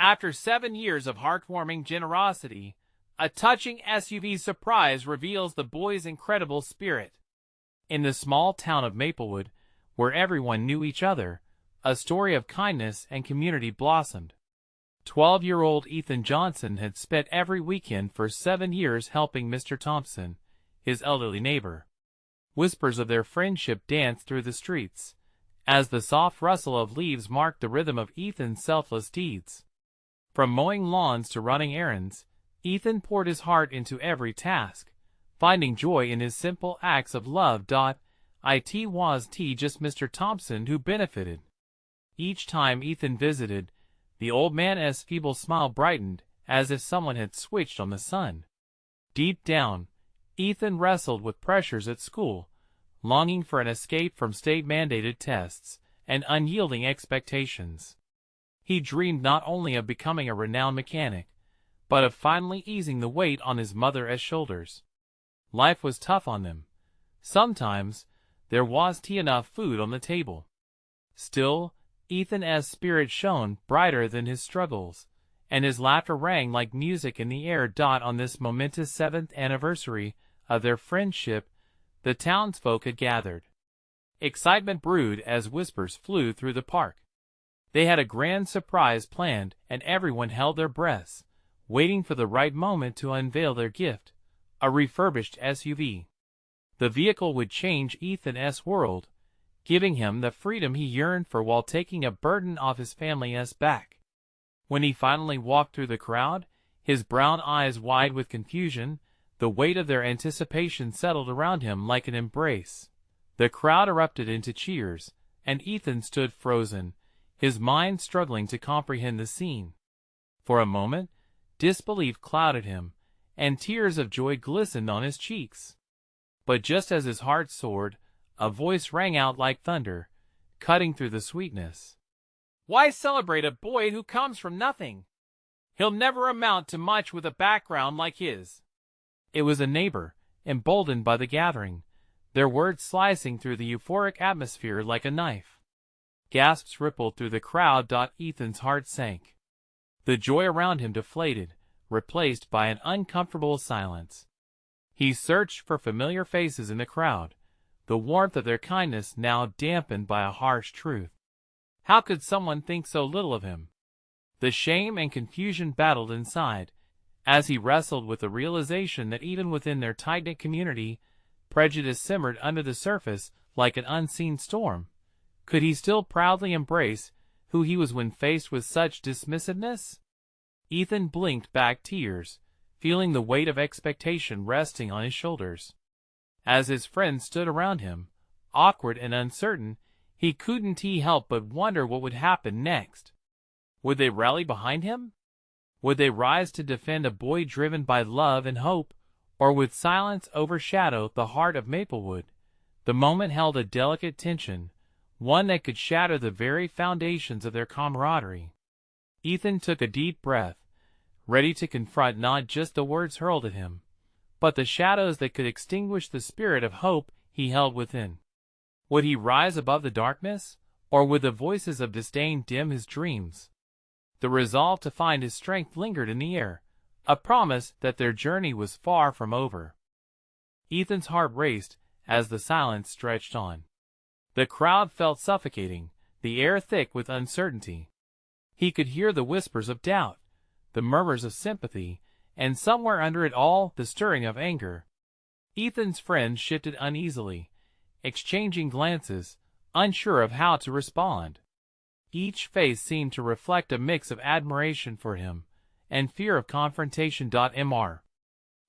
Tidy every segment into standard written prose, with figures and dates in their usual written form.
After 7 years of heartwarming generosity, a touching SUV surprise reveals the boy's incredible spirit. In the small town of Maplewood, where everyone knew each other, a story of kindness and community blossomed. 12-year-old Ethan Johnson had spent every weekend for 7 years helping Mr. Thompson, his elderly neighbor. Whispers of their friendship danced through the streets, as the soft rustle of leaves marked the rhythm of Ethan's selfless deeds. From mowing lawns to running errands, Ethan poured his heart into every task, finding joy in his simple acts of love. It was just Mr. Thompson who benefited. Each time Ethan visited, the old man's feeble smile brightened, as if someone had switched on the sun. Deep down, Ethan wrestled with pressures at school, longing for an escape from state-mandated tests and unyielding expectations. He dreamed not only of becoming a renowned mechanic, but of finally easing the weight on his mother's shoulders. Life was tough on them. Sometimes, there wasn't enough food on the table. Still, Ethan's spirit shone brighter than his struggles, and his laughter rang like music in the air. On this momentous 7th anniversary of their friendship, the townsfolk had gathered. Excitement brewed as whispers flew through the park. They had a grand surprise planned, and everyone held their breaths, waiting for the right moment to unveil their gift, a refurbished SUV. The vehicle would change Ethan's world, giving him the freedom he yearned for while taking a burden off his family's back. When he finally walked through the crowd, his brown eyes wide with confusion, the weight of their anticipation settled around him like an embrace. The crowd erupted into cheers, and Ethan stood frozen, his mind struggling to comprehend the scene. For a moment, disbelief clouded him, and tears of joy glistened on his cheeks. But just as his heart soared, a voice rang out like thunder, cutting through the sweetness. "Why celebrate a boy who comes from nothing? He'll never amount to much with a background like his." It was a neighbor, emboldened by the gathering, their words slicing through the euphoric atmosphere like a knife. Gasps rippled through the crowd. Ethan's heart sank. The joy around him deflated, replaced by an uncomfortable silence. He searched for familiar faces in the crowd, the warmth of their kindness now dampened by a harsh truth. How could someone think so little of him? The shame and confusion battled inside, as he wrestled with the realization that even within their tight-knit community, prejudice simmered under the surface like an unseen storm. Could he still proudly embrace who he was when faced with such dismissiveness? Ethan blinked back tears, feeling the weight of expectation resting on his shoulders. As his friends stood around him, awkward and uncertain, he couldn't help but wonder what would happen next. Would they rally behind him? Would they rise to defend a boy driven by love and hope, or would silence overshadow the heart of Maplewood? The moment held a delicate tension, one that could shatter the very foundations of their camaraderie. Ethan took a deep breath, ready to confront not just the words hurled at him, but the shadows that could extinguish the spirit of hope he held within. Would he rise above the darkness, or would the voices of disdain dim his dreams? The resolve to find his strength lingered in the air, a promise that their journey was far from over. Ethan's heart raced as the silence stretched on. The crowd felt suffocating, the air thick with uncertainty. He could hear the whispers of doubt, the murmurs of sympathy, and somewhere under it all the stirring of anger. Ethan's friends shifted uneasily, exchanging glances, unsure of how to respond. Each face seemed to reflect a mix of admiration for him and fear of confrontation. Mr.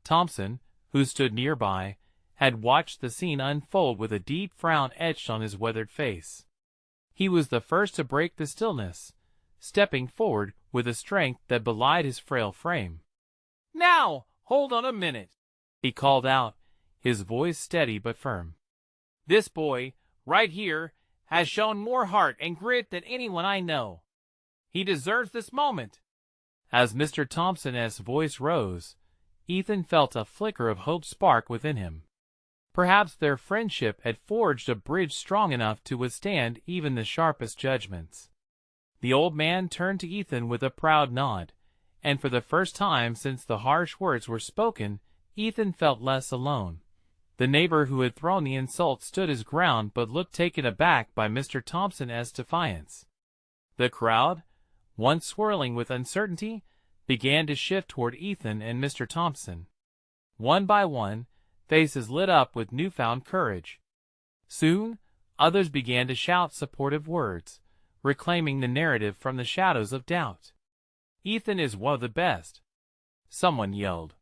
Thompson, who stood nearby, had watched the scene unfold with a deep frown etched on his weathered face. He was the first to break the stillness, stepping forward with a strength that belied his frail frame. "Now, hold on a minute," he called out, his voice steady but firm. "This boy, right here, has shown more heart and grit than anyone I know. He deserves this moment." As Mr. Thompson's voice rose, Ethan felt a flicker of hope spark within him. Perhaps their friendship had forged a bridge strong enough to withstand even the sharpest judgments. The old man turned to Ethan with a proud nod, and for the first time since the harsh words were spoken, Ethan felt less alone. The neighbor who had thrown the insult stood his ground but looked taken aback by Mr. Thompson's defiance. The crowd, once swirling with uncertainty, began to shift toward Ethan and Mr. Thompson. One by one, faces lit up with newfound courage. Soon, others began to shout supportive words, reclaiming the narrative from the shadows of doubt. "Ethan is one of the best," someone yelled.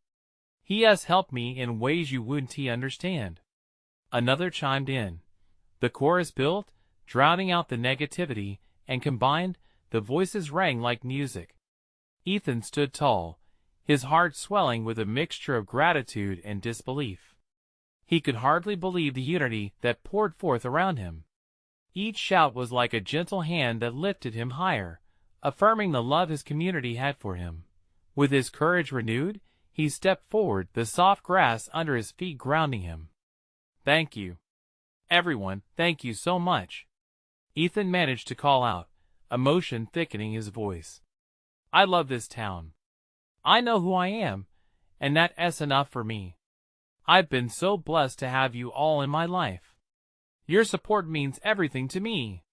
"He has helped me in ways you wouldn't understand." Another chimed in. The chorus built, drowning out the negativity, and combined, the voices rang like music. Ethan stood tall, his heart swelling with a mixture of gratitude and disbelief. He could hardly believe the unity that poured forth around him. Each shout was like a gentle hand that lifted him higher, affirming the love his community had for him. With his courage renewed, he stepped forward, the soft grass under his feet grounding him. "Thank you. Everyone, thank you so much," Ethan managed to call out, emotion thickening his voice. "I love this town. I know who I am, and that's enough for me. I've been so blessed to have you all in my life. Your support means everything to me."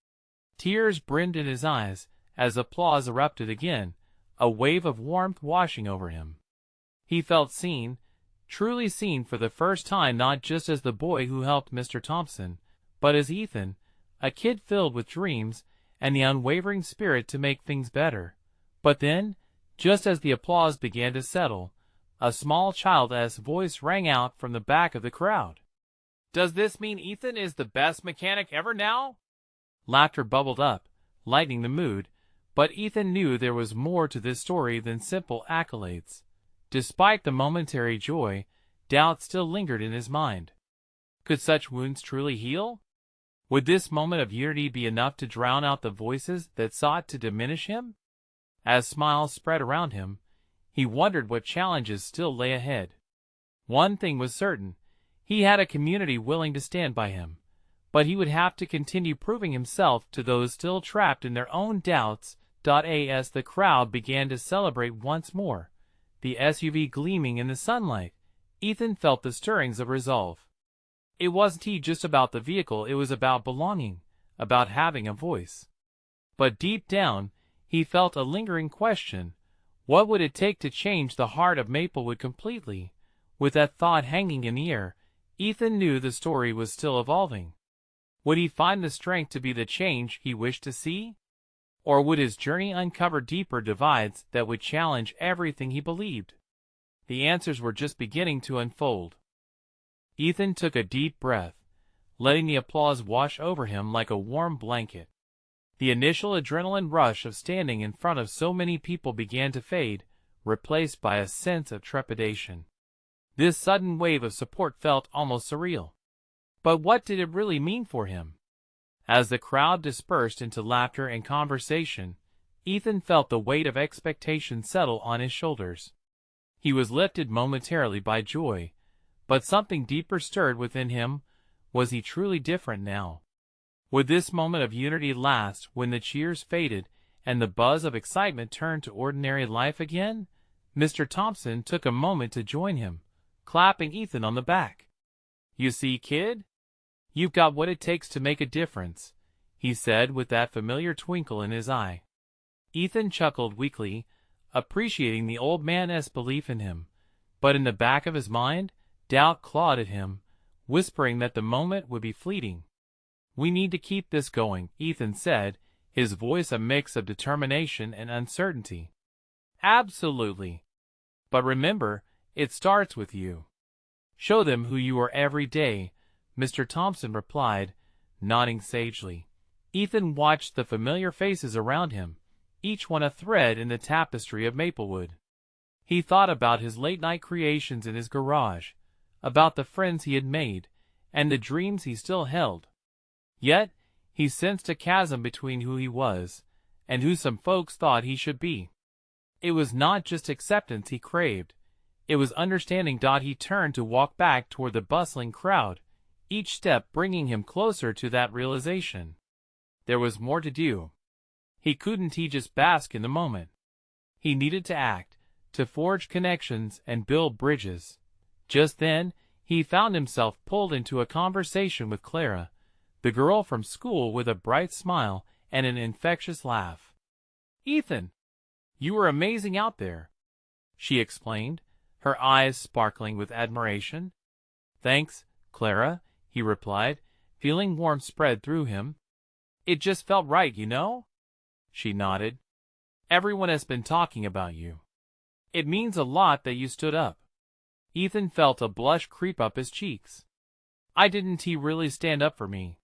Tears brimmed in his eyes as applause erupted again, a wave of warmth washing over him. He felt seen, truly seen for the first time, not just as the boy who helped Mr. Thompson, but as Ethan, a kid filled with dreams and the unwavering spirit to make things better. But then, just as the applause began to settle, a small child's voice rang out from the back of the crowd. "Does this mean Ethan is the best mechanic ever now?" Laughter bubbled up, lightening the mood, but Ethan knew there was more to this story than simple accolades. Despite the momentary joy, doubt still lingered in his mind. Could such wounds truly heal? Would this moment of unity be enough to drown out the voices that sought to diminish him? As smiles spread around him, he wondered what challenges still lay ahead. One thing was certain, he had a community willing to stand by him, but he would have to continue proving himself to those still trapped in their own doubts. As the crowd began to celebrate once more, the SUV gleaming in the sunlight, Ethan felt the stirrings of resolve. It wasn't just about the vehicle, it was about belonging, about having a voice. But deep down, he felt a lingering question. What would it take to change the heart of Maplewood completely? With that thought hanging in the air, Ethan knew the story was still evolving. Would he find the strength to be the change he wished to see? Or would his journey uncover deeper divides that would challenge everything he believed? The answers were just beginning to unfold. Ethan took a deep breath, letting the applause wash over him like a warm blanket. The initial adrenaline rush of standing in front of so many people began to fade, replaced by a sense of trepidation. This sudden wave of support felt almost surreal. But what did it really mean for him? As the crowd dispersed into laughter and conversation, Ethan felt the weight of expectation settle on his shoulders. He was lifted momentarily by joy, but something deeper stirred within him. Was he truly different now? Would this moment of unity last when the cheers faded and the buzz of excitement turned to ordinary life again? Mr. Thompson took a moment to join him, clapping Ethan on the back. "You see, kid? You've got what it takes to make a difference," he said with that familiar twinkle in his eye. Ethan chuckled weakly, appreciating the old man's belief in him, but in the back of his mind, doubt clawed at him, whispering that the moment would be fleeting. "We need to keep this going," Ethan said, his voice a mix of determination and uncertainty. "Absolutely. But remember, it starts with you. Show them who you are every day," Mr. Thompson replied, nodding sagely. Ethan watched the familiar faces around him, each one a thread in the tapestry of Maplewood. He thought about his late-night creations in his garage, about the friends he had made, and the dreams he still held. Yet, he sensed a chasm between who he was and who some folks thought he should be. It was not just acceptance he craved, it was understanding. He turned to walk back toward the bustling crowd, each step bringing him closer to that realization. There was more to do. He just bask in the moment. He needed to act, to forge connections and build bridges. Just then, he found himself pulled into a conversation with Clara, the girl from school with a bright smile and an infectious laugh. "Ethan, you were amazing out there," she explained, her eyes sparkling with admiration. "Thanks, Clara," he replied, feeling warmth spread through him. "It just felt right, you know?" She nodded. "Everyone has been talking about you. It means a lot that you stood up." Ethan felt a blush creep up his cheeks. Didn't he really stand up for me?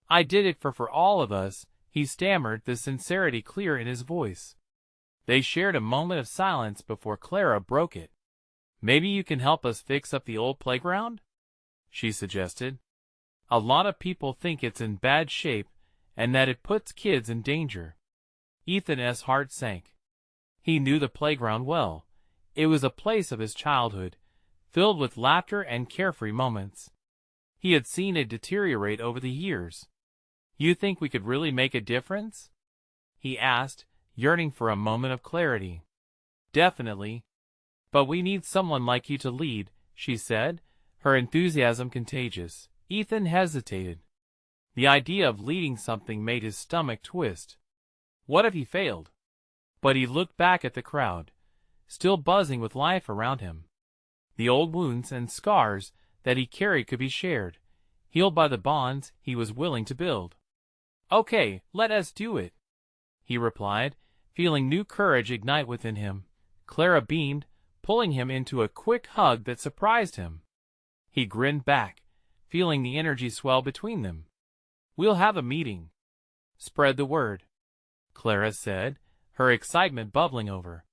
I did it for all of us," he stammered, the sincerity clear in his voice. They shared a moment of silence before Clara broke it. "Maybe you can help us fix up the old playground?" she suggested. "A lot of people think it's in bad shape and that it puts kids in danger." Ethan's heart sank. He knew the playground well. It was a place of his childhood, filled with laughter and carefree moments. He had seen it deteriorate over the years. "You think we could really make a difference?" he asked, yearning for a moment of clarity. "Definitely. But we need someone like you to lead," she said, her enthusiasm contagious. Ethan hesitated. The idea of leading something made his stomach twist. What if he failed? But he looked back at the crowd, still buzzing with life around him. The old wounds and scars that he carried could be shared, healed by the bonds he was willing to build. "Okay, let us do it," he replied, feeling new courage ignite within him. Clara beamed, pulling him into a quick hug that surprised him. He grinned back, feeling the energy swell between them. "We'll have a meeting. Spread the word," Clara said, her excitement bubbling over.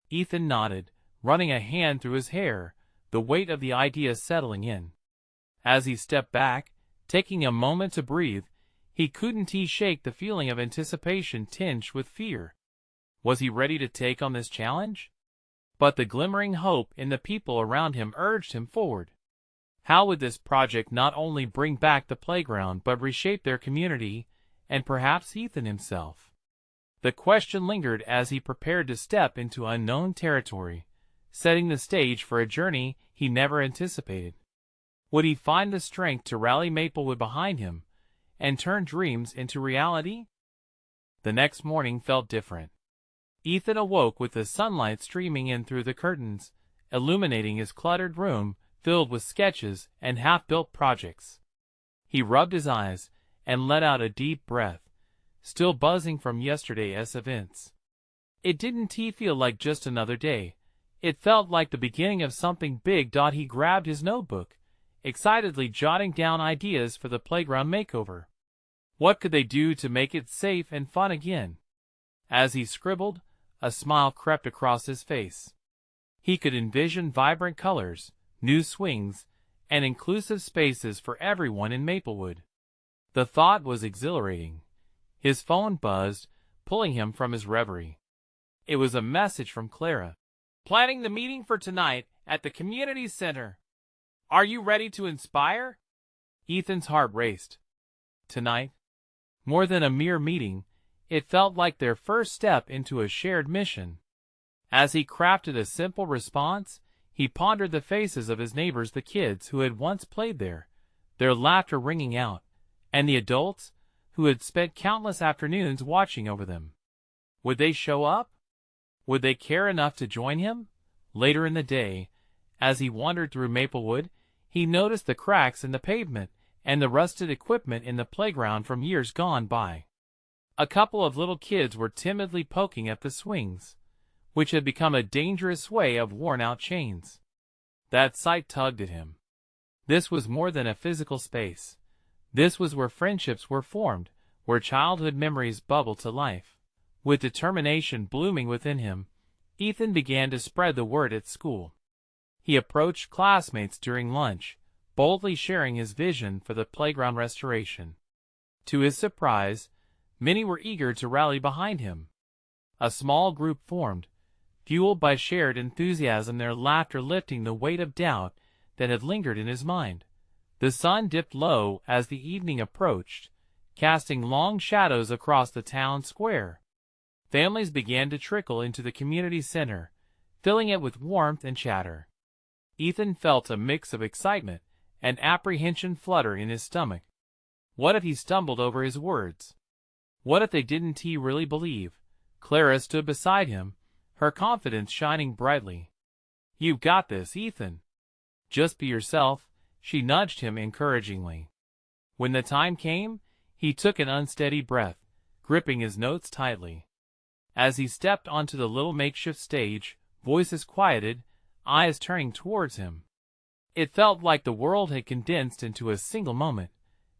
Ethan nodded, running a hand through his hair, the weight of the idea settling in. As he stepped back, taking a moment to breathe, he couldn't shake the feeling of anticipation tinged with fear. Was he ready to take on this challenge? But the glimmering hope in the people around him urged him forward. How would this project not only bring back the playground but reshape their community, and perhaps Ethan himself? The question lingered as he prepared to step into unknown territory, setting the stage for a journey he never anticipated. Would he find the strength to rally Maplewood behind him and turn dreams into reality? The next morning felt different. Ethan awoke with the sunlight streaming in through the curtains, illuminating his cluttered room filled with sketches and half-built projects. He rubbed his eyes and let out a deep breath, still buzzing from yesterday's events. It didn't feel like just another day. It felt like the beginning of something big. He grabbed his notebook, excitedly jotting down ideas for the playground makeover. What could they do to make it safe and fun again? As he scribbled, a smile crept across his face. He could envision vibrant colors, new swings, and inclusive spaces for everyone in Maplewood. The thought was exhilarating. His phone buzzed, pulling him from his reverie. It was a message from Clara. "Planning the meeting for tonight at the community center. Are you ready to inspire?" Ethan's heart raced. Tonight? More than a mere meeting, it felt like their first step into a shared mission. As he crafted a simple response, he pondered the faces of his neighbors, the kids who had once played there, their laughter ringing out, and the adults who had spent countless afternoons watching over them. Would they show up? Would they care enough to join him? Later in the day, as he wandered through Maplewood, he noticed the cracks in the pavement and the rusted equipment in the playground from years gone by. A couple of little kids were timidly poking at the swings, which had become a dangerous sway of worn-out chains. That sight tugged at him. This was more than a physical space. This was where friendships were formed, where childhood memories bubbled to life. With determination blooming within him, Ethan began to spread the word at school. He approached classmates during lunch, boldly sharing his vision for the playground restoration. To his surprise, many were eager to rally behind him. A small group formed, fueled by shared enthusiasm, their laughter lifting the weight of doubt that had lingered in his mind. The sun dipped low as the evening approached, casting long shadows across the town square. Families began to trickle into the community center, filling it with warmth and chatter. Ethan felt a mix of excitement and apprehension flutter in his stomach. What if he stumbled over his words? What if they didn't he really believe? Clara stood beside him, her confidence shining brightly. "You've got this, Ethan. Just be yourself," she nudged him encouragingly. When the time came, he took an unsteady breath, gripping his notes tightly. As he stepped onto the little makeshift stage, voices quieted, eyes turning towards him. It felt like the world had condensed into a single moment,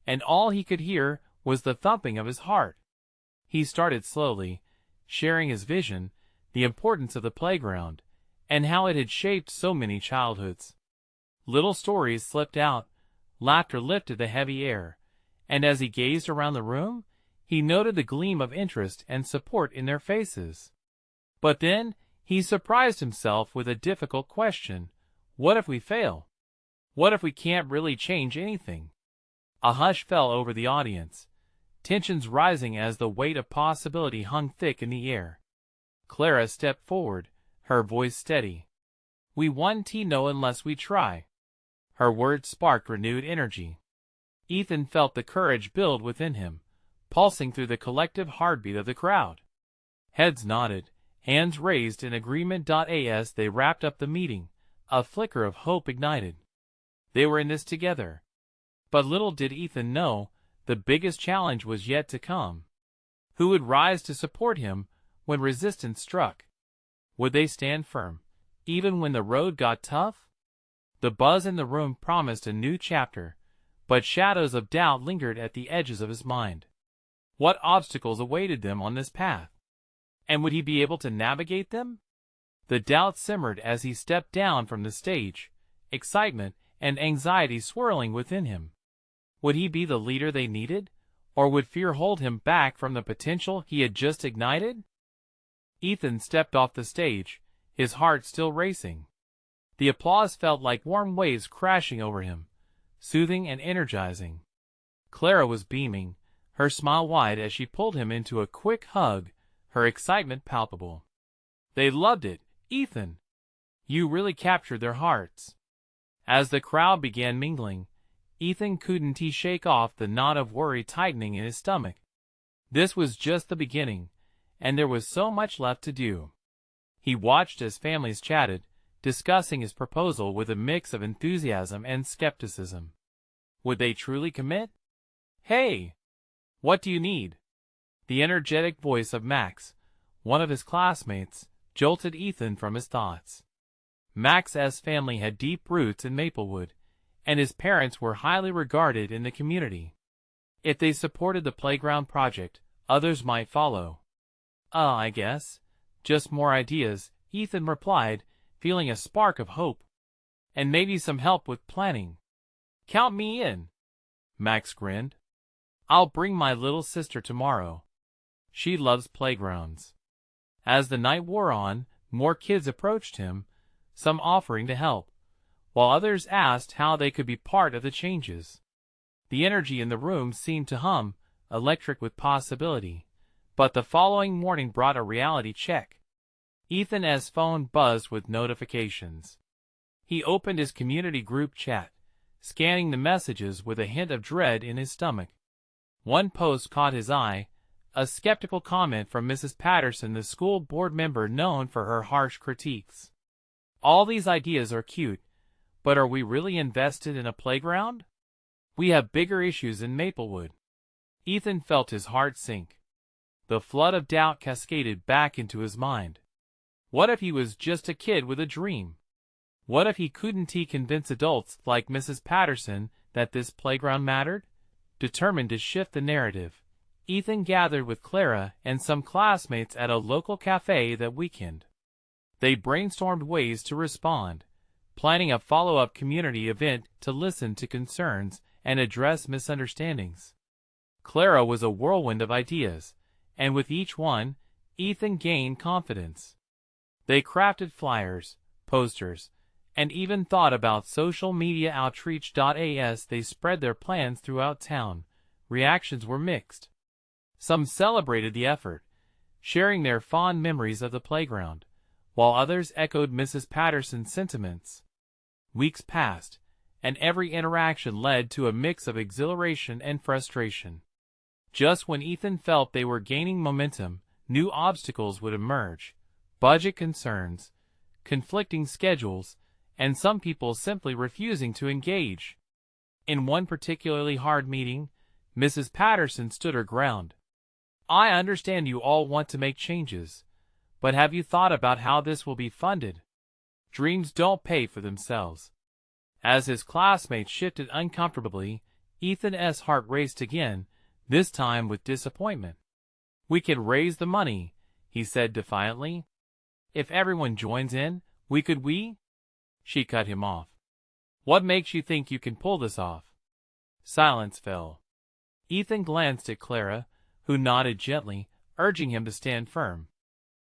and all he could hear was the thumping of his heart. He started slowly, sharing his vision, the importance of the playground, and how it had shaped so many childhoods. Little stories slipped out, laughter lifted the heavy air, and as he gazed around the room, he noted the gleam of interest and support in their faces. But then, he surprised himself with a difficult question. What if we fail? What if we can't really change anything? A hush fell over the audience, tensions rising as the weight of possibility hung thick in the air. Clara stepped forward, her voice steady. "We won't know unless we try." Her words sparked renewed energy. Ethan felt the courage build within him, pulsing through the collective heartbeat of the crowd. Heads nodded, hands raised in agreement. As they wrapped up the meeting, a flicker of hope ignited. They were in this together. But little did Ethan know, the biggest challenge was yet to come. Who would rise to support him when resistance struck? Would they stand firm, even when the road got tough? The buzz in the room promised a new chapter, but shadows of doubt lingered at the edges of his mind. What obstacles awaited them on this path? And would he be able to navigate them? The doubt simmered as he stepped down from the stage, excitement and anxiety swirling within him. Would he be the leader they needed, or would fear hold him back from the potential he had just ignited? Ethan stepped off the stage, his heart still racing. The applause felt like warm waves crashing over him, soothing and energizing. Clara was beaming, her smile wide as she pulled him into a quick hug, her excitement palpable. "They loved it, Ethan. You really captured their hearts." As the crowd began mingling, Ethan couldn't shake off the knot of worry tightening in his stomach. This was just the beginning, and there was so much left to do. He watched as families chatted, discussing his proposal with a mix of enthusiasm and skepticism. Would they truly commit? "Hey! What do you need?" The energetic voice of Max, one of his classmates, jolted Ethan from his thoughts. Max's family had deep roots in Maplewood, and his parents were highly regarded in the community. If they supported the playground project, others might follow. I guess. Just more ideas," Ethan replied, feeling a spark of hope. "And maybe some help with planning." "Count me in." Max grinned. "I'll bring my little sister tomorrow. She loves playgrounds." As the night wore on, more kids approached him, some offering to help, while others asked how they could be part of the changes. The energy in the room seemed to hum, electric with possibility, but the following morning brought a reality check. Ethan's phone buzzed with notifications. He opened his community group chat, scanning the messages with a hint of dread in his stomach. One post caught his eye, a skeptical comment from Mrs. Patterson, the school board member known for her harsh critiques. "All these ideas are cute, but are we really invested in a playground? We have bigger issues in Maplewood." Ethan felt his heart sink. The flood of doubt cascaded back into his mind. What if he was just a kid with a dream? What if he couldn't convince adults like Mrs. Patterson that this playground mattered? Determined to shift the narrative, Ethan gathered with Clara and some classmates at a local cafe that weekend. They brainstormed ways to respond, planning a follow-up community event to listen to concerns and address misunderstandings. Clara was a whirlwind of ideas, and with each one, Ethan gained confidence. They crafted flyers, posters, and even thought about social media outreach. As they spread their plans throughout town, reactions were mixed. Some celebrated the effort, sharing their fond memories of the playground, while others echoed Mrs. Patterson's sentiments. Weeks passed, and every interaction led to a mix of exhilaration and frustration. Just when Ethan felt they were gaining momentum, new obstacles would emerge: budget concerns, conflicting schedules, and some people simply refusing to engage. In one particularly hard meeting, Mrs. Patterson stood her ground. "I understand you all want to make changes, but have you thought about how this will be funded? Dreams don't pay for themselves." As his classmates shifted uncomfortably, Ethan's heart raced again, this time with disappointment. "We can raise the money," he said defiantly. "If everyone joins in, we?" She cut him off. "What makes you think you can pull this off?" Silence fell. Ethan glanced at Clara, who nodded gently, urging him to stand firm.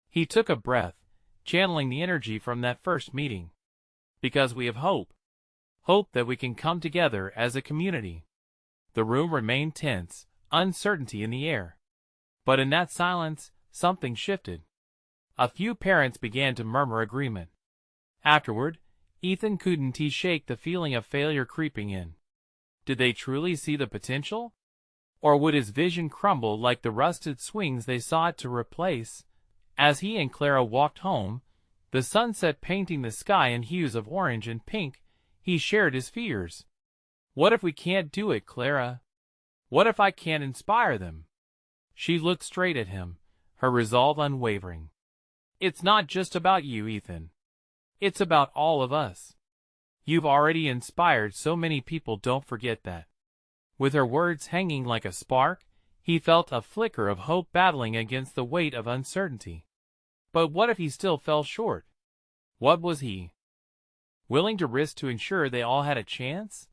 He took a breath, channeling the energy from that first meeting. "Because we have hope. Hope that we can come together as a community." The room remained tense, uncertainty in the air. But in that silence, something shifted. A few parents began to murmur agreement. Afterward, Ethan couldn't shake the feeling of failure creeping in. Did they truly see the potential? Or would his vision crumble like the rusted swings they sought to replace? As he and Clara walked home, the sunset painting the sky in hues of orange and pink, he shared his fears. "What if we can't do it, Clara? What if I can't inspire them?" She looked straight at him, her resolve unwavering. "It's not just about you, Ethan. It's about all of us. You've already inspired so many people, don't forget that." With her words hanging like a spark, he felt a flicker of hope battling against the weight of uncertainty. But what if he still fell short? What was he willing to risk to ensure they all had a chance?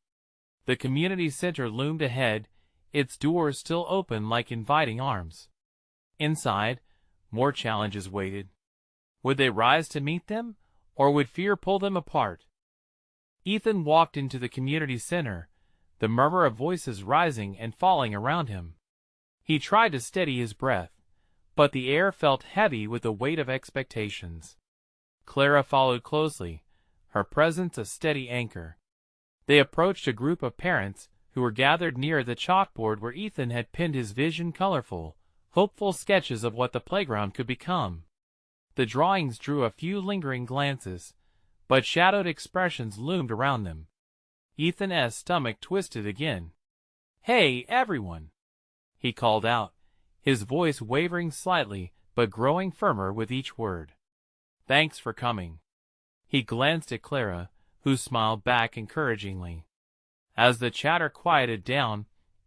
The community center loomed ahead, its doors still open like inviting arms. Inside, more challenges waited. Would they rise to meet them, or would fear pull them apart? Ethan walked into the community center, the murmur of voices rising and falling around him. He tried to steady his breath, but the air felt heavy with the weight of expectations. Clara followed closely, her presence a steady anchor. They approached a group of parents who were gathered near the chalkboard where Ethan had pinned his vision, colorful, hopeful sketches of what the playground could become. The drawings drew a few lingering glances, but shadowed expressions loomed around them. Ethan's stomach twisted again. "Hey, everyone!" he called out, his voice wavering slightly but growing firmer with each word. "Thanks for coming." He glanced at Clara, who smiled back encouragingly. As the chatter quieted down,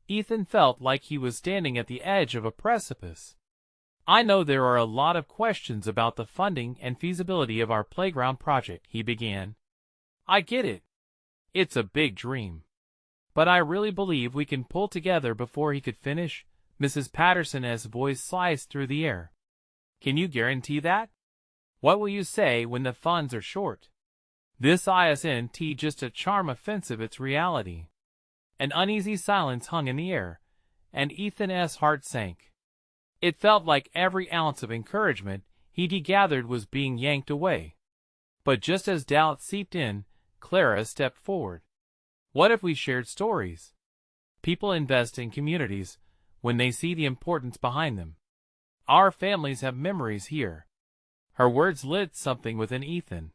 Ethan felt like he was standing at the edge of a precipice. "I know there are a lot of questions about the funding and feasibility of our playground project," he began. "I get it. It's a big dream. But I really believe we can pull together." Before he could finish, Mrs. Patterson's voice sliced through the air. "Can you guarantee that? What will you say when the funds are short?" This isn't just a charm offensive, it's reality. An uneasy silence hung in the air, and Ethan's heart sank. It felt like every ounce of encouragement he'd gathered was being yanked away. But just as doubt seeped in, Clara stepped forward. "What if we shared stories? People invest in communities when they see the importance behind them. Our families have memories here." Her words lit something within Ethan.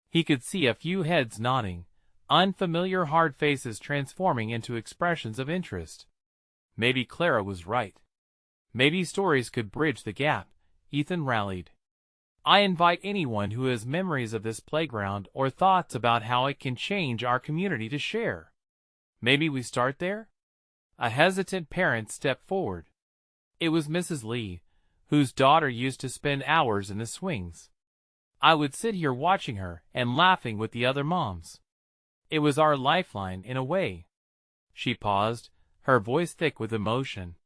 He could see a few heads nodding, unfamiliar hard faces transforming into expressions of interest. Maybe Clara was right. Maybe stories could bridge the gap. Ethan rallied. "I invite anyone who has memories of this playground or thoughts about how it can change our community to share. Maybe we start there?" A hesitant parent stepped forward. It was Mrs. Lee, whose daughter used to spend hours in the swings. "I would sit here watching her and laughing with the other moms. It was our lifeline in a way." She paused, her voice thick with emotion.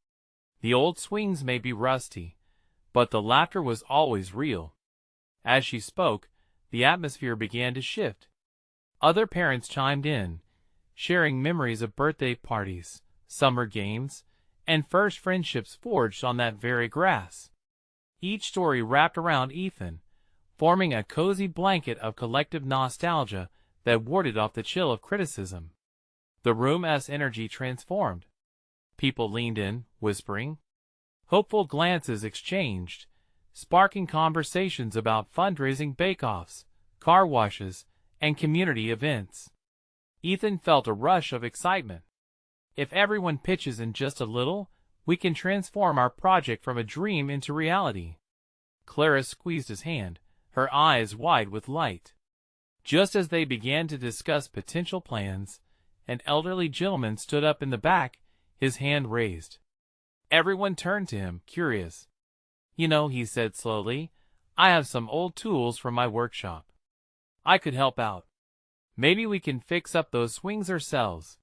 "The old swings may be rusty, but the laughter was always real." As she spoke, the atmosphere began to shift. Other parents chimed in, sharing memories of birthday parties, summer games, and first friendships forged on that very grass. each story wrapped around Ethan, forming a cozy blanket of collective nostalgia that warded off the chill of criticism. The room's energy transformed. People leaned in, whispering. Hopeful glances exchanged, sparking conversations about fundraising bake-offs, car washes, and community events. Ethan felt a rush of excitement. If everyone pitches in just a little, we can transform our project from a dream into reality. Clara squeezed his hand, her eyes wide with light. Just as they began to discuss potential plans, an elderly gentleman stood up in the back, his hand raised. Everyone turned to him, curious. "You know," he said slowly, "I have some old tools from my workshop. I could help out. Maybe we can fix up those swings ourselves."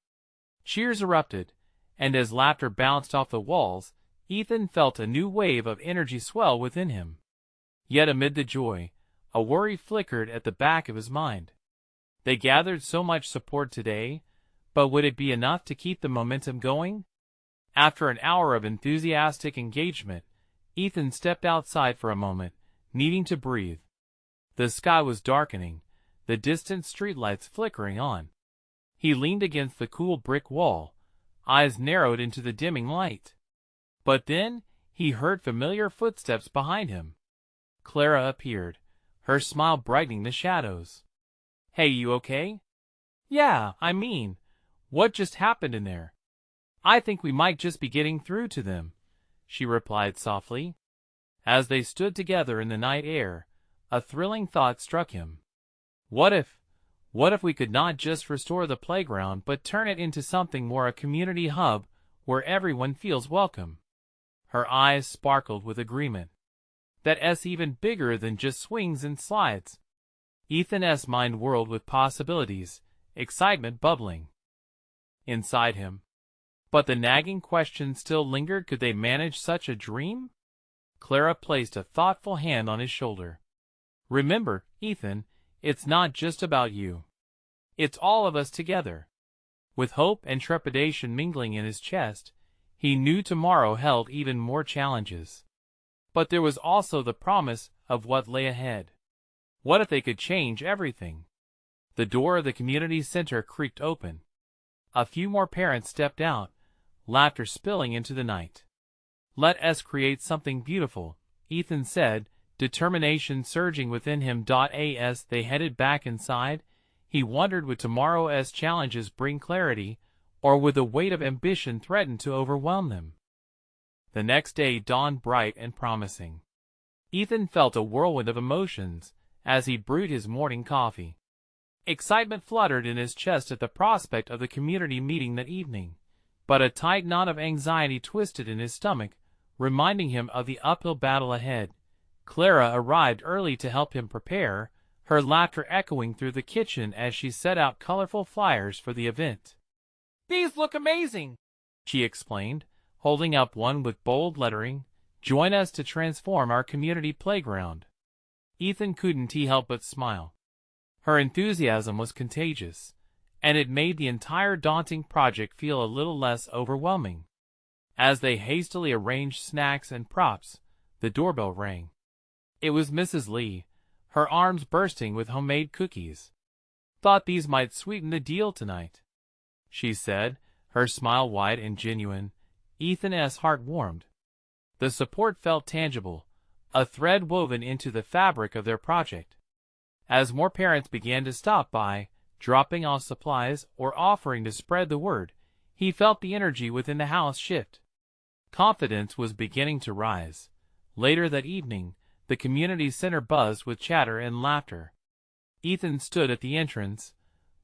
Cheers erupted, and as laughter bounced off the walls, Ethan felt a new wave of energy swell within him. Yet amid the joy, a worry flickered at the back of his mind. They gathered so much support today, but would it be enough to keep the momentum going? After an hour of enthusiastic engagement, Ethan stepped outside for a moment, needing to breathe. The sky was darkening, the distant streetlights flickering on. He leaned against the cool brick wall, eyes narrowed into the dimming light. But then, he heard familiar footsteps behind him. Clara appeared, her smile brightening the shadows. "Hey, you okay?" "Yeah, what just happened in there?" "I think we might just be getting through to them," she replied softly. As they stood together in the night air, a thrilling thought struck him. What if we could not just restore the playground but turn it into something more, a community hub where everyone feels welcome? Her eyes sparkled with agreement. That's even bigger than just swings and slides. Ethan's mind whirled with possibilities, excitement bubbling inside him. But the nagging question still lingered: could they manage such a dream? Clara placed a thoughtful hand on his shoulder. "Remember, Ethan, it's not just about you. It's all of us together." With hope and trepidation mingling in his chest, he knew tomorrow held even more challenges. But there was also the promise of what lay ahead. What if they could change everything? The door of the community center creaked open. A few more parents stepped out, laughter spilling into the night. "Let us create something beautiful," Ethan said, determination surging within him. As they headed back inside, he wondered, would tomorrow's challenges bring clarity, or would the weight of ambition threaten to overwhelm them? The next day dawned bright and promising. Ethan felt a whirlwind of emotions as he brewed his morning coffee. Excitement fluttered in his chest at the prospect of the community meeting that evening, but a tight knot of anxiety twisted in his stomach, reminding him of the uphill battle ahead. Clara arrived early to help him prepare, her laughter echoing through the kitchen as she set out colorful flyers for the event. "These look amazing," she explained, holding up one with bold lettering, "Join us to transform our community playground." Ethan couldn't help but smile. Her enthusiasm was contagious, and it made the entire daunting project feel a little less overwhelming. As they hastily arranged snacks and props, the doorbell rang. It was Mrs. Lee, her arms bursting with homemade cookies. "Thought these might sweeten the deal tonight," she said, her smile wide and genuine. Ethan's heart warmed. The support felt tangible, a thread woven into the fabric of their project. As more parents began to stop by, dropping off supplies or offering to spread the word, he felt the energy within the house shift. Confidence was beginning to rise. Later that evening, the community center buzzed with chatter and laughter. Ethan stood at the entrance,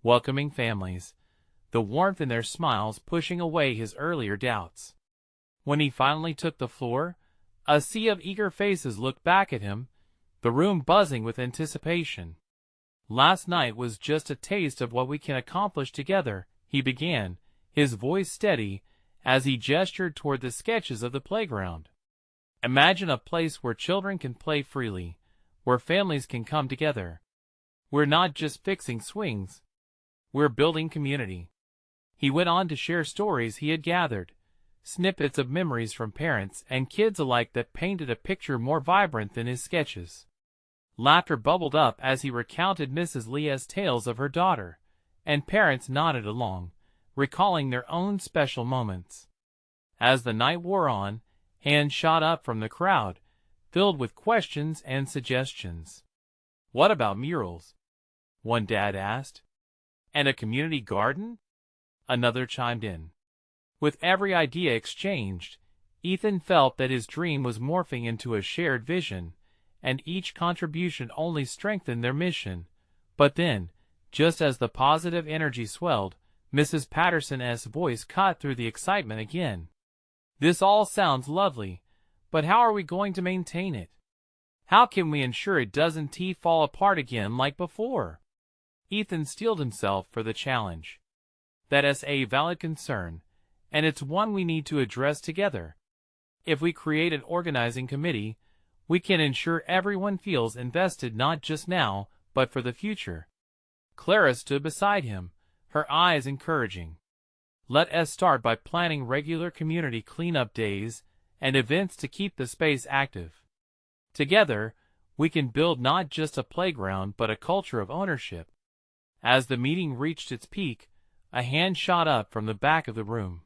welcoming families, the warmth in their smiles pushing away his earlier doubts. When he finally took the floor, a sea of eager faces looked back at him, the room buzzing with anticipation. "Last night was just a taste of what we can accomplish together," he began, his voice steady, as he gestured toward the sketches of the playground. "Imagine a place where children can play freely, where families can come together. We're not just fixing swings. We're building community." He went on to share stories he had gathered, snippets of memories from parents and kids alike that painted a picture more vibrant than his sketches. Laughter bubbled up as he recounted Mrs. Leah's tales of her daughter, and parents nodded along, recalling their own special moments. As the night wore on, hands shot up from the crowd, filled with questions and suggestions. "What about murals?" one dad asked. "And a community garden?" another chimed in. With every idea exchanged, Ethan felt that his dream was morphing into a shared vision, and each contribution only strengthened their mission. But then, just as the positive energy swelled, Mrs. Patterson's voice caught through the excitement again. "This all sounds lovely, but how are we going to maintain it? How can we ensure it doesn't fall apart again like before?" Ethan steeled himself for the challenge. "That is a valid concern, and it's one we need to address together. If we create an organizing committee, we can ensure everyone feels invested not just now, but for the future." Clara stood beside him, her eyes encouraging. "Let us start by planning regular community cleanup days and events to keep the space active. Together, we can build not just a playground but a culture of ownership." As the meeting reached its peak, a hand shot up from the back of the room.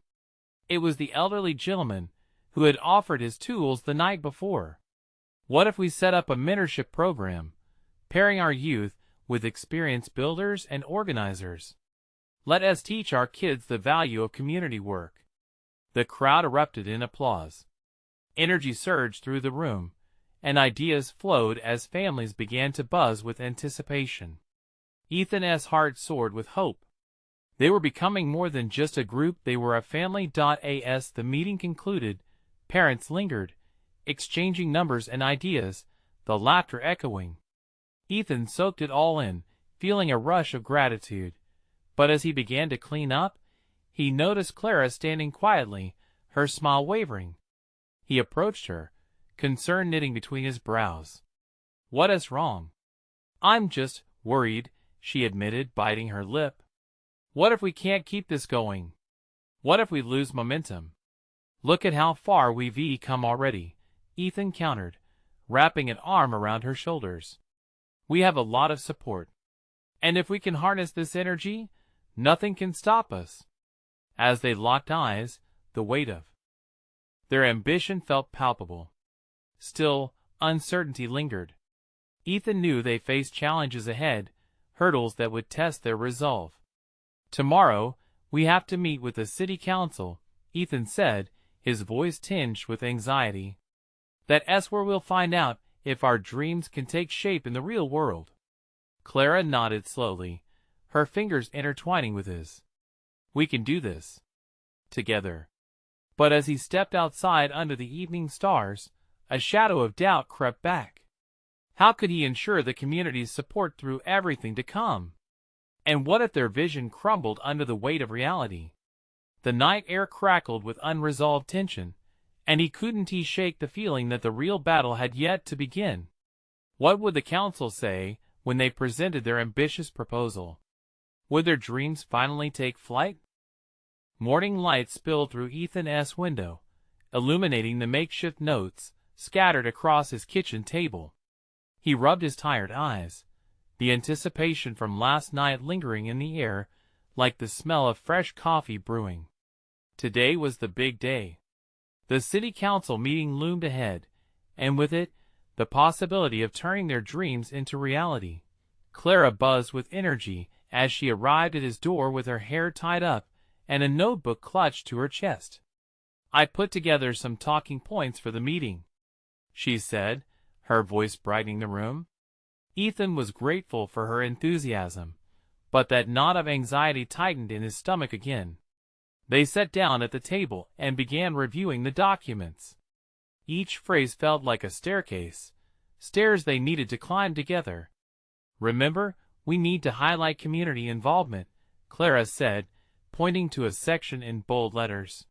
It was the elderly gentleman who had offered his tools the night before. "What if we set up a mentorship program, pairing our youth with experienced builders and organizers? Let us teach our kids the value of community work." The crowd erupted in applause. Energy surged through the room, and ideas flowed as families began to buzz with anticipation. Ethan's heart soared with hope. They were becoming more than just a group, they were a family. As the meeting concluded, parents lingered, exchanging numbers and ideas, the laughter echoing. Ethan soaked it all in, feeling a rush of gratitude. But as he began to clean up, he noticed Clara standing quietly, her smile wavering. He approached her, concern knitting between his brows. "What is wrong?" "I'm just worried," she admitted, biting her lip. "What if we can't keep this going? What if we lose momentum?" "Look at how far we've come already," Ethan countered, wrapping an arm around her shoulders. "We have a lot of support. And if we can harness this energy, nothing can stop us." As they locked eyes, the weight of their ambition felt palpable. Still, uncertainty lingered. Ethan knew they faced challenges ahead, hurdles that would test their resolve. "Tomorrow, we have to meet with the city council," Ethan said, his voice tinged with anxiety. "That's where we'll find out if our dreams can take shape in the real world." Clara nodded slowly, her fingers intertwining with his. "We can do this. Together." But as he stepped outside under the evening stars, a shadow of doubt crept back. How could he ensure the community's support through everything to come? And what if their vision crumbled under the weight of reality? The night air crackled with unresolved tension, and he couldn't shake the feeling that the real battle had yet to begin. What would the council say when they presented their ambitious proposal? Would their dreams finally take flight? Morning light spilled through Ethan's window, illuminating the makeshift notes scattered across his kitchen table. He rubbed his tired eyes, the anticipation from last night lingering in the air like the smell of fresh coffee brewing. Today was the big day. The city council meeting loomed ahead, and with it, the possibility of turning their dreams into reality. Clara buzzed with energy as she arrived at his door with her hair tied up and a notebook clutched to her chest. "I put together some talking points for the meeting," she said, her voice brightening the room. Ethan was grateful for her enthusiasm, but that knot of anxiety tightened in his stomach again. They sat down at the table and began reviewing the documents. Each phrase felt like a staircase, stairs they needed to climb together. "Remember, we need to highlight community involvement," Clara said, pointing to a section in bold letters.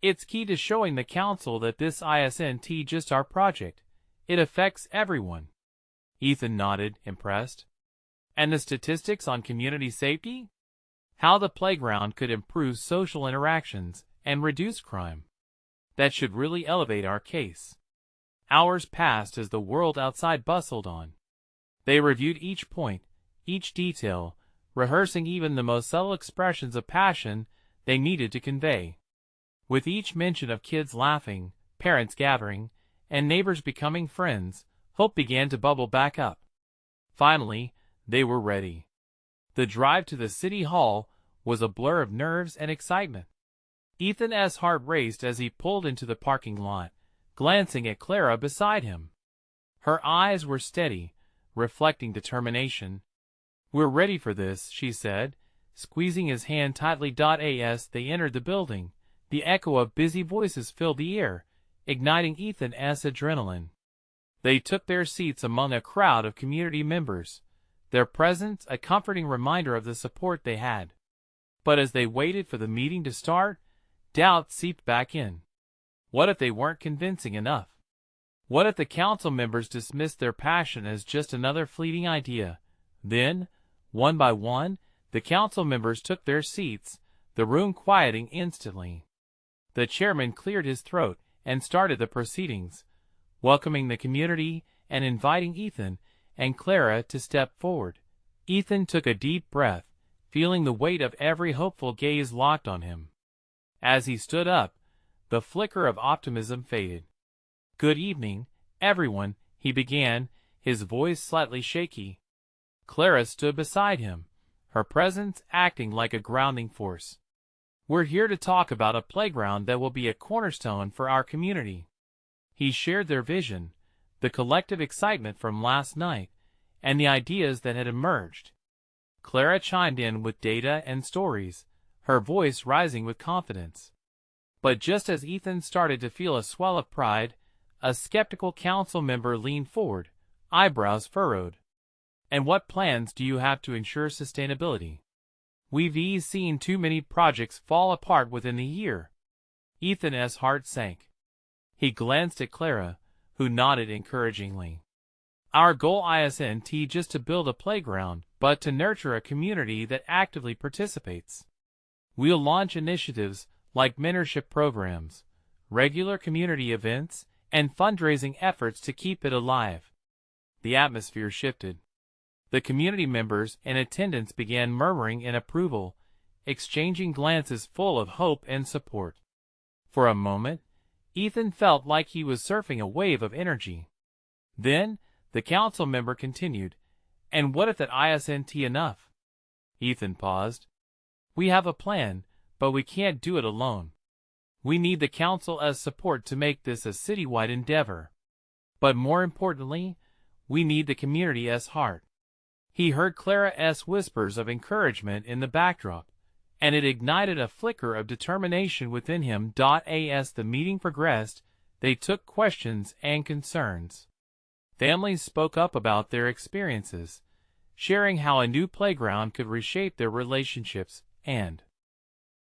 "It's key to showing the council that this isn't just our project. It affects everyone." Ethan nodded, impressed. "And the statistics on community safety? How the playground could improve social interactions and reduce crime?" that should really elevate our case. Hours passed as the world outside bustled on. They reviewed each point, each detail, rehearsing even the most subtle expressions of passion they needed to convey. With each mention of kids laughing, parents gathering, and neighbors becoming friends, hope began to bubble back up. Finally, they were ready. The drive to the city hall was a blur of nerves and excitement. Ethan's heart raced as he pulled into the parking lot, glancing at Clara beside him. Her eyes were steady, reflecting determination. "We're ready for this," she said, squeezing his hand tightly. As they entered the building, the echo of busy voices filled the air, igniting Ethan's adrenaline. They took their seats among a crowd of community members, their presence a comforting reminder of the support they had. But as they waited for the meeting to start, doubt seeped back in. What if they weren't convincing enough? What if the council members dismissed their passion as just another fleeting idea? Then, one by one, the council members took their seats, the room quieting instantly. The chairman cleared his throat and started the proceedings, welcoming the community and inviting Ethan and Clara to step forward. Ethan took a deep breath, feeling the weight of every hopeful gaze locked on him. As he stood up, the flicker of optimism faded. "Good evening, everyone," he began, his voice slightly shaky. Clara stood beside him, her presence acting like a grounding force. "We're here to talk about a playground that will be a cornerstone for our community." He shared their vision, the collective excitement from last night, and the ideas that had emerged. Clara chimed in with data and stories, her voice rising with confidence. But just as Ethan started to feel a swell of pride, a skeptical council member leaned forward, eyebrows furrowed. "And what plans do you have to ensure sustainability? We've seen too many projects fall apart within the year." Ethan's heart sank. He glanced at Clara, who nodded encouragingly. "Our goal isn't just to build a playground, but to nurture a community that actively participates. We'll launch initiatives like mentorship programs, regular community events, and fundraising efforts to keep it alive." The atmosphere shifted. The community members in attendance began murmuring in approval, exchanging glances full of hope and support. For a moment, Ethan felt like he was surfing a wave of energy. Then, the council member continued, "And what if that isn't enough?" Ethan paused. "We have a plan, but we can't do it alone. We need the council's support to make this a citywide endeavor. But more importantly, we need the community's heart." He heard Clara's whispers of encouragement in the backdrop, and it ignited a flicker of determination within him. As the meeting progressed, they took questions and concerns. Families spoke up about their experiences, sharing how a new playground could reshape their relationships and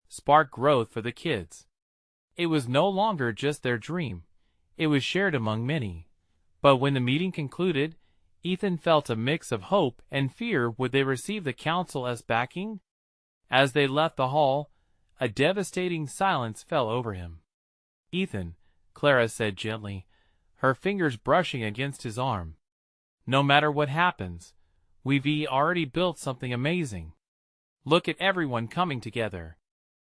spark growth for the kids. It was no longer just their dream, it was shared among many. But when the meeting concluded, Ethan felt a mix of hope and fear. Would they receive the council's backing? As they left the hall, a devastating silence fell over him. "Ethan," Clara said gently, her fingers brushing against his arm, "no matter what happens, we've already built something amazing. Look at everyone coming together.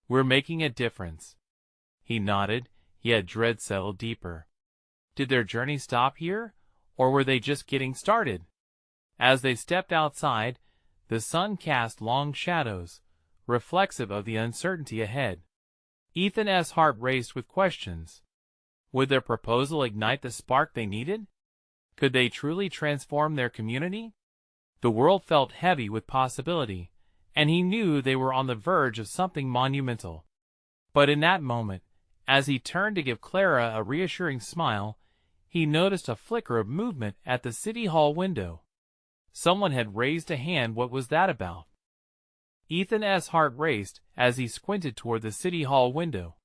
We're making a difference." He nodded, yet dread settled deeper. Did their journey stop here, or were they just getting started? As they stepped outside, the sun cast long shadows, reflexive of the uncertainty ahead. Ethan's heart raced with questions. Would their proposal ignite the spark they needed? Could they truly transform their community? The world felt heavy with possibility, and he knew they were on the verge of something monumental. But in that moment, as he turned to give Clara a reassuring smile, he noticed a flicker of movement at the city hall window. Someone had raised a hand. What was that about? Ethan's heart raced as he squinted toward the city hall window.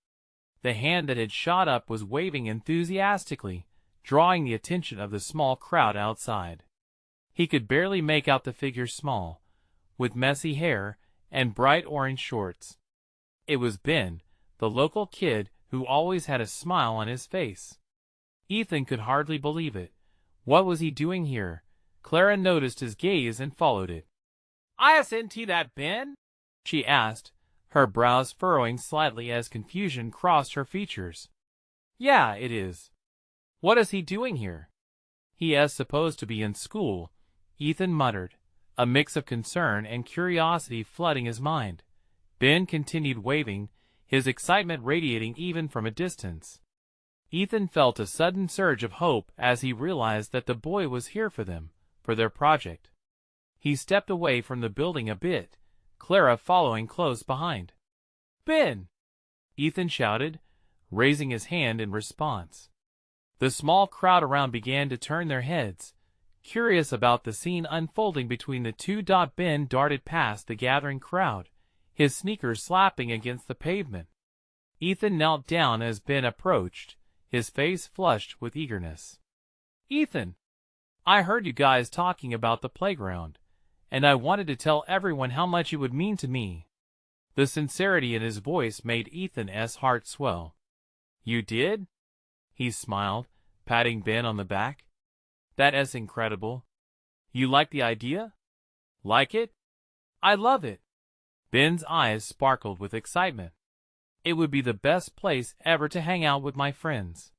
The hand that had shot up was waving enthusiastically, drawing the attention of the small crowd outside. He could barely make out the figure, small, with messy hair and bright orange shorts. It was Ben, the local kid who always had a smile on his face. Ethan could hardly believe it. What was he doing here? Clara noticed his gaze and followed it. "Isn't that Ben?" she asked, her brows furrowing slightly as confusion crossed her features. "Yeah, it is. What is he doing here?" "He is supposed to be in school," Ethan muttered, a mix of concern and curiosity flooding his mind. Ben continued waving, his excitement radiating even from a distance. Ethan felt a sudden surge of hope as he realized that the boy was here for them, for their project. He stepped away from the building a bit, Clara following close behind. "Ben!" Ethan shouted, raising his hand in response. The small crowd around began to turn their heads, curious about the scene unfolding between the two. Ben darted past the gathering crowd, his sneakers slapping against the pavement. Ethan knelt down as Ben approached, his face flushed with eagerness. "Ethan, I heard you guys talking about the playground, and I wanted to tell everyone how much it would mean to me." The sincerity in his voice made Ethan's heart swell. "You did?" He smiled, patting Ben on the back. "That is incredible. You like the idea?" "Like it? I love it." Ben's eyes sparkled with excitement. "It would be the best place ever to hang out with my friends.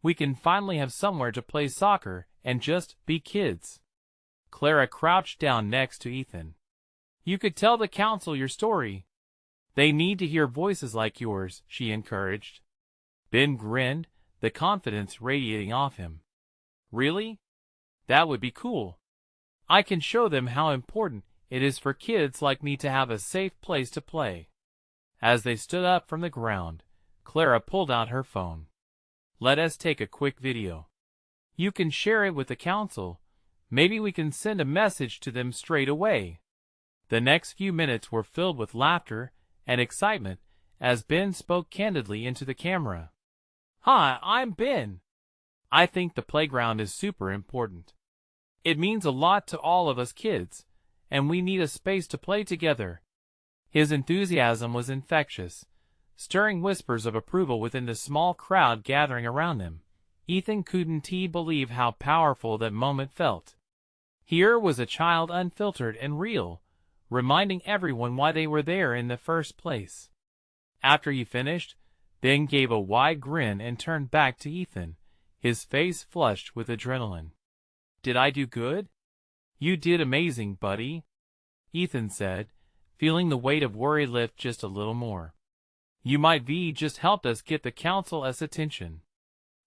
We can finally have somewhere to play soccer and just be kids." Clara crouched down next to Ethan. "You could tell the council your story. They need to hear voices like yours," she encouraged. Ben grinned, the confidence radiating off him. "Really? That would be cool. I can show them how important it is for kids like me to have a safe place to play." As they stood up from the ground, Clara pulled out her phone. "Let us take a quick video. You can share it with the council. Maybe we can send a message to them straight away." The next few minutes were filled with laughter and excitement as Ben spoke candidly into the camera. "Hi, I'm Ben. I think the playground is super important. It means a lot to all of us kids, and we need a space to play together." His enthusiasm was infectious, stirring whispers of approval within the small crowd gathering around them. Ethan couldn't believe how powerful that moment felt. Here was a child unfiltered and real, reminding everyone why they were there in the first place. After he finished, Ben gave a wide grin and turned back to Ethan, his face flushed with adrenaline. "Did I do good?" "You did amazing, buddy," Ethan said, feeling the weight of worry lift just a little more. "You might be just helped us get the council's attention."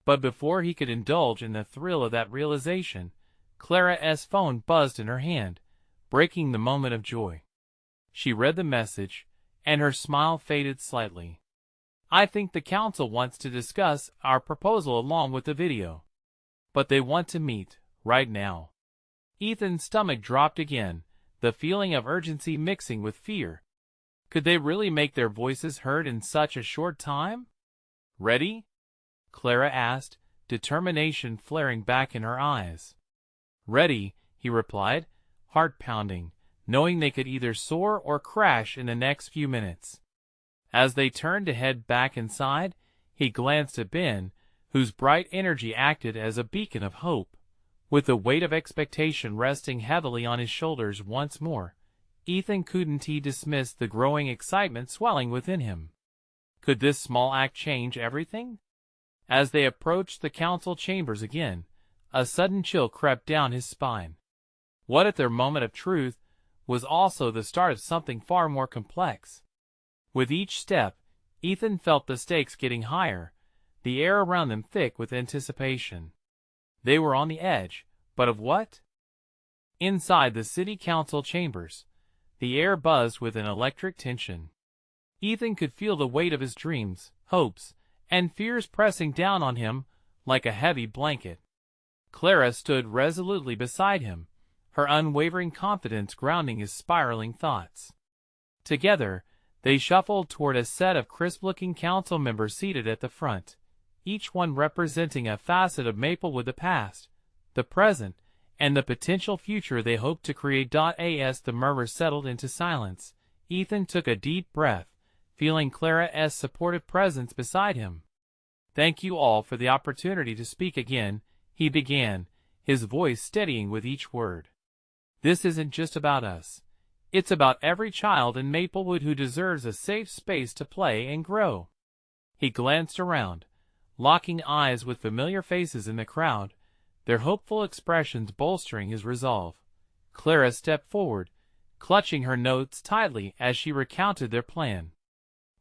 But before he could indulge in the thrill of that realization, Clara's phone buzzed in her hand, breaking the moment of joy. She read the message, and her smile faded slightly. "I think the council wants to discuss our proposal along with the video. But they want to meet, right now." Ethan's stomach dropped again, the feeling of urgency mixing with fear. Could they really make their voices heard in such a short time? "Ready?" Clara asked, determination flaring back in her eyes. "Ready," he replied, heart pounding, knowing they could either soar or crash in the next few minutes. As they turned to head back inside, he glanced at Ben, whose bright energy acted as a beacon of hope. With the weight of expectation resting heavily on his shoulders once more, Ethan couldn't dismiss the growing excitement swelling within him. Could this small act change everything? As they approached the council chambers again, a sudden chill crept down his spine. What if their moment of truth was also the start of something far more complex? With each step, Ethan felt the stakes getting higher, the air around them thick with anticipation. They were on the edge, but of what? Inside the city council chambers, the air buzzed with an electric tension. Ethan could feel the weight of his dreams, hopes, and fears pressing down on him like a heavy blanket. Clara stood resolutely beside him, her unwavering confidence grounding his spiraling thoughts. Together, they shuffled toward a set of crisp-looking council members seated at the front, each one representing a facet of Maplewood, the past, the present, and the potential future they hoped to create. As the murmur settled into silence, Ethan took a deep breath, feeling Clara's supportive presence beside him. "Thank you all for the opportunity to speak again," he began, his voice steadying with each word. "This isn't just about us. It's about every child in Maplewood who deserves a safe space to play and grow." He glanced around, locking eyes with familiar faces in the crowd, their hopeful expressions bolstering his resolve. Clara stepped forward, clutching her notes tightly as she recounted their plan.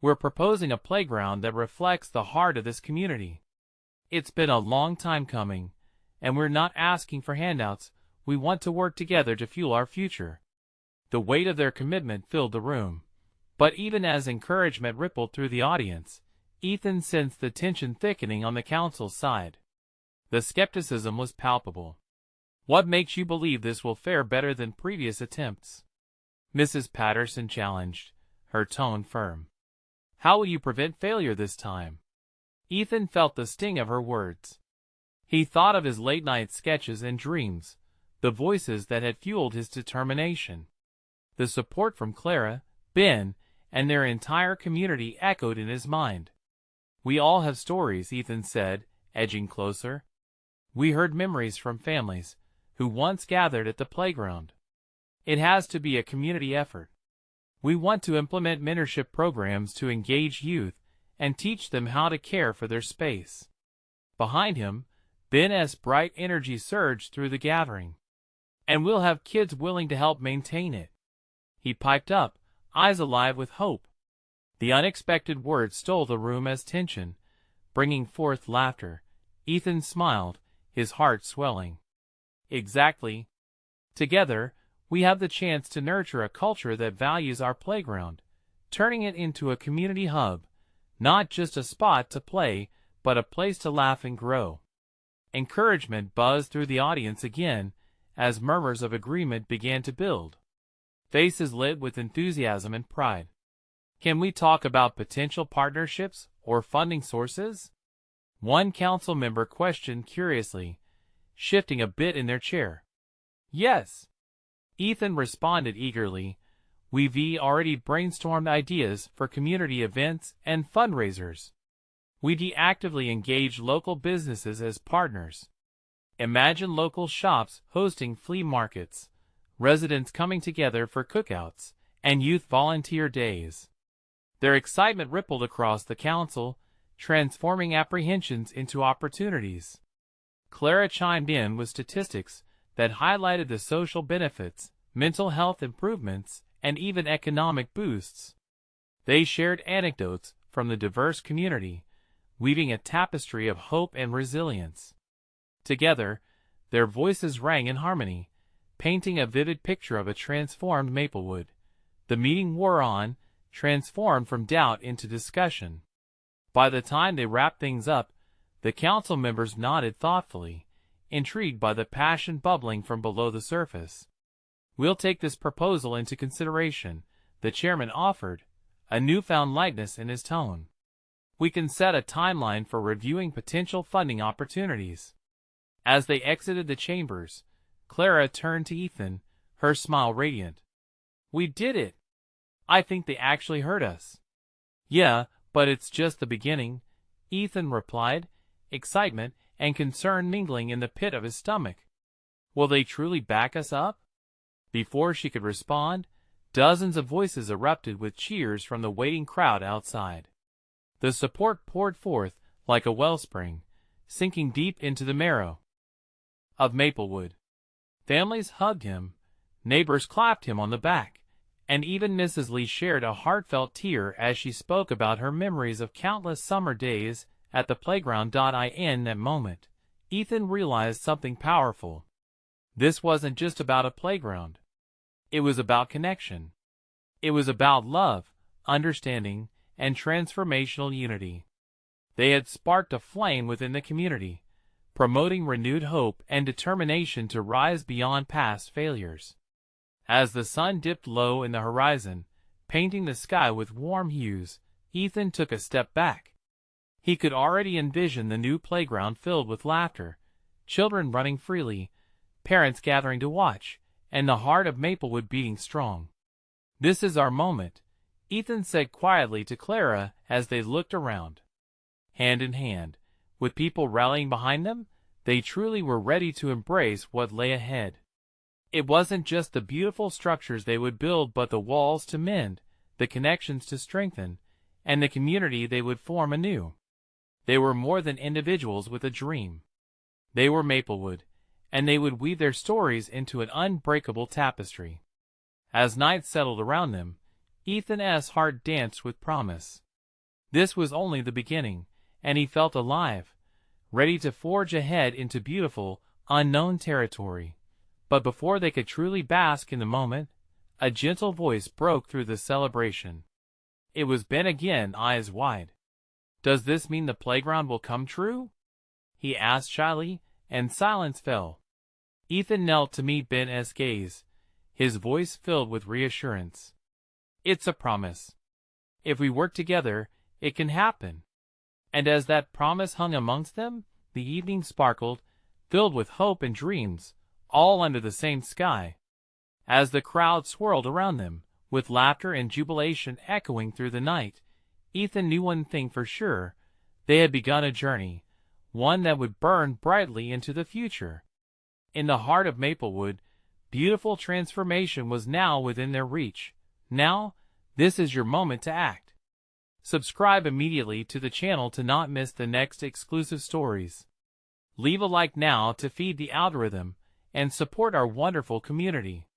"We're proposing a playground that reflects the heart of this community. It's been a long time coming, and we're not asking for handouts. We want to work together to fuel our future." The weight of their commitment filled the room, but even as encouragement rippled through the audience, Ethan sensed the tension thickening on the council's side. The skepticism was palpable. "What makes you believe this will fare better than previous attempts?" Mrs. Patterson challenged, her tone firm. "How will you prevent failure this time?" Ethan felt the sting of her words. He thought of his late-night sketches and dreams, the voices that had fueled his determination. The support from Clara, Ben, and their entire community echoed in his mind. "We all have stories," Ethan said, edging closer. "We heard memories from families who once gathered at the playground. It has to be a community effort. We want to implement mentorship programs to engage youth and teach them how to care for their space." Behind him, Ben's bright energy surged through the gathering. "And we'll have kids willing to help maintain it," he piped up, eyes alive with hope. The unexpected words stole the room as tension, bringing forth laughter. Ethan smiled, his heart swelling. "Exactly. Together, we have the chance to nurture a culture that values our playground, turning it into a community hub, not just a spot to play, but a place to laugh and grow." Encouragement buzzed through the audience again, as murmurs of agreement began to build. Faces lit with enthusiasm and pride. "Can we talk about potential partnerships or funding sources?" One council member questioned curiously, shifting a bit in their chair. "Yes," Ethan responded eagerly. "We've already brainstormed ideas for community events and fundraisers. We'd actively engage local businesses as partners. Imagine local shops hosting flea markets, residents coming together for cookouts, and youth volunteer days." Their excitement rippled across the council, transforming apprehensions into opportunities. Clara chimed in with statistics that highlighted the social benefits, mental health improvements, and even economic boosts. They shared anecdotes from the diverse community, weaving a tapestry of hope and resilience. Together, their voices rang in harmony, painting a vivid picture of a transformed Maplewood. The meeting wore on, transformed from doubt into discussion. By the time they wrapped things up, the council members nodded thoughtfully, intrigued by the passion bubbling from below the surface. "We'll take this proposal into consideration," the chairman offered, a newfound lightness in his tone. "We can set a timeline for reviewing potential funding opportunities." As they exited the chambers, Clara turned to Ethan, her smile radiant. "We did it! I think they actually heard us." "Yeah, but it's just the beginning," Ethan replied, excitement and concern mingling in the pit of his stomach. "Will they truly back us up?" Before she could respond, dozens of voices erupted with cheers from the waiting crowd outside. The support poured forth like a wellspring, sinking deep into the marrow of Maplewood. Families hugged him, neighbors clapped him on the back, and even Mrs. Lee shared a heartfelt tear as she spoke about her memories of countless summer days at the playground. In that moment, Ethan realized something powerful. This wasn't just about a playground. It was about connection. It was about love, understanding, and transformational unity. They had sparked a flame within the community, promoting renewed hope and determination to rise beyond past failures. As the sun dipped low in the horizon, painting the sky with warm hues, Ethan took a step back. He could already envision the new playground filled with laughter, children running freely, parents gathering to watch, and the heart of Maplewood beating strong. "This is our moment," Ethan said quietly to Clara as they looked around. Hand in hand, with people rallying behind them, they truly were ready to embrace what lay ahead. It wasn't just the beautiful structures they would build, but the walls to mend, the connections to strengthen, and the community they would form anew. They were more than individuals with a dream. They were Maplewood, and they would weave their stories into an unbreakable tapestry. As night settled around them, Ethan's heart danced with promise. This was only the beginning, and he felt alive, ready to forge ahead into beautiful, unknown territory. But before they could truly bask in the moment, a gentle voice broke through the celebration. It was Ben again, eyes wide. "Does this mean the playground will come true?" he asked shyly, and silence fell. Ethan knelt to meet Ben's gaze, his voice filled with reassurance. "It's a promise. If we work together, it can happen." And as that promise hung amongst them, the evening sparkled, filled with hope and dreams, all under the same sky. As the crowd swirled around them, with laughter and jubilation echoing through the night, Ethan knew one thing for sure: they had begun a journey, one that would burn brightly into the future. In the heart of Maplewood, beautiful transformation was now within their reach. Now, this is your moment to act. Subscribe immediately to the channel to not miss the next exclusive stories. Leave a like now to feed the algorithm, and support our wonderful community.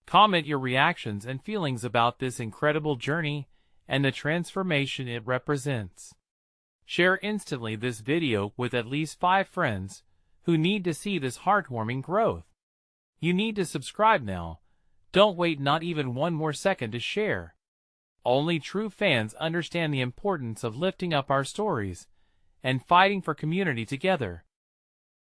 Comment your reactions and feelings about this incredible journey and the transformation it represents. Share instantly this video with at least 5 friends who need to see this heartwarming growth. You need to subscribe now. Don't wait not even one more second to share. Only true fans understand the importance of lifting up our stories and fighting for community together.